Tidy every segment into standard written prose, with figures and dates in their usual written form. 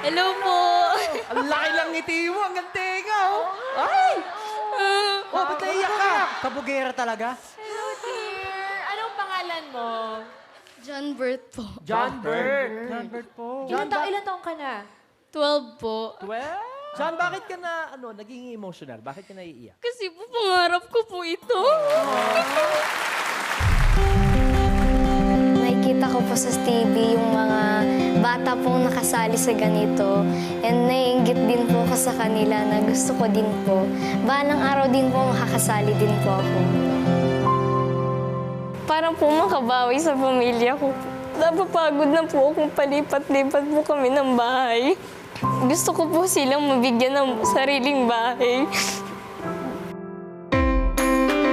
Hello po. Ang laki lang ngiti mo, ang tenga, oh. Ay! Oh, ba't naiyak ka? Kabugera talaga. Hello, dear. Anong pangalan mo? John Bert po. John Bert. Albert po. Ilan taong ka na? 12 po. John, bakit ka na, naging emotional? Bakit ka naiiyak? Kasi po pangarap ko po ito. Nakikita ko po sa TV yung mga bata pong nakasali sa ganito. And naiinggit din po ako sa kanila na gusto ko din po. Balang araw din po makakasali din po ako. Parang po makabawi sa pamilya ko. Napapagod na po akong palipat-lipat po kami ng bahay. Gusto ko po silang mabigyan ng sariling bahay.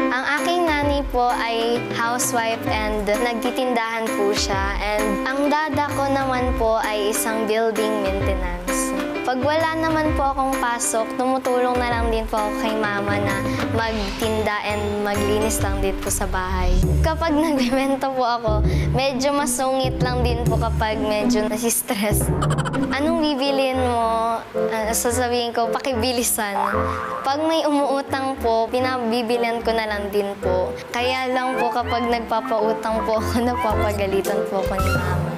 Ang aking nanay po ay housewife and nagtitindahan po siya. And ang dada ko naman po ay isang building maintenance. Pag wala naman po akong pasok, tumutulong na lang din po ako kay mama na magtinda and maglinis lang din po sa bahay. Kapag nagbebenta po ako, medyo masungit lang din po kapag medyo nasistress. Anong bibilin mo? Sasabihin ko, pakibilisan. Pag may umuutang po, pinabibilian ko na lang din po. Kaya lang po kapag nagpapautang po ako, napapagalitan po ako ni mama.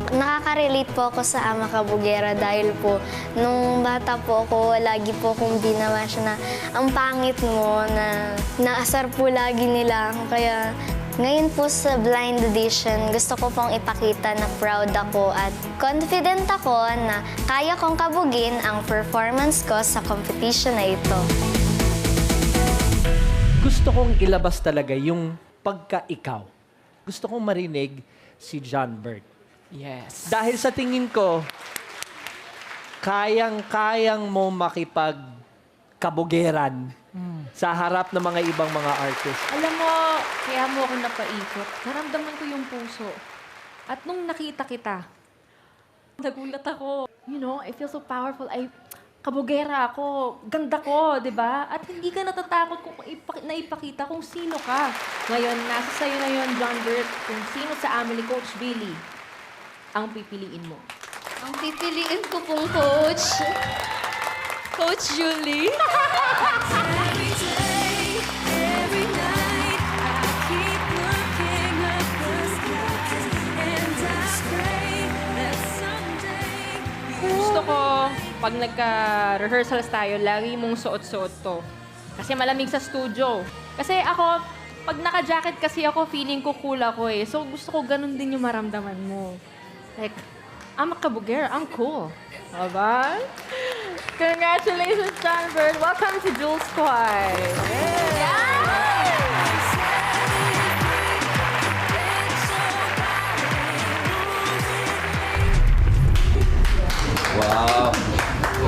Nakaka-relate po ako sa Ama Kabugera dahil po nung bata po ako, lagi po akong binawa siya na ang pangit mo, na naasar po lagi nila. Kaya ngayon po sa blind audition, gusto ko pong ipakita na proud ako at confident ako na kaya kong kabugin ang performance ko sa competition na ito. Gusto kong ilabas talaga yung pagka-ikaw. Gusto kong marinig si John Bert. Yes. Dahil sa tingin ko, kayang-kayang mo makipagkabugeran sa harap ng mga ibang mga artist. Alam mo, kaya mo ako napaikot. Naramdaman ko yung puso. At nung nakita kita, nagulat ako. You know, I feel so powerful. Kabugera ako, ganda ko, di ba? At hindi ka natatakot kung naipakita kung sino ka. Ngayon, nasa sa'yo na yon, John Bert, kung sino sa Amelie Coach Billy ang pipiliin mo. Ang pipiliin ko pong coach, Coach Julie. Every day, every night, I keep looking up the skies, and I pray that someday Gusto ko, pag nagka-rehearsals tayo, lagi mong suot-suot to. Kasi malamig sa studio. Kasi ako, pag naka-jacket kasi ako, feeling ko cool ako eh. So gusto ko ganun din yung maramdaman mo. Like, I'm a kabugera, I'm cool. Diba? Congratulations, John Bert. Welcome to Jules Squad. Wow.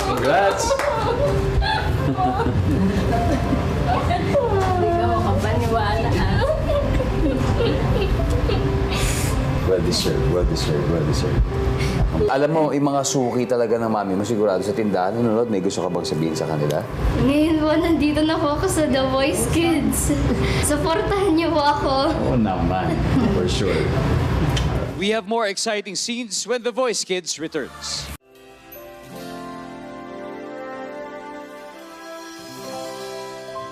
Congrats. Well deserved, well deserved, well deserved. Alam mo, yung mga suki talaga ng mami mo, sigurado sa tindahan, nanonood, may gusto ka bang sabihin sa kanila? Ngayon po, nandito na po ako sa The Voice Kids. Supportahan niyo po ako. Oo naman, for sure. We have more exciting scenes when The Voice Kids returns.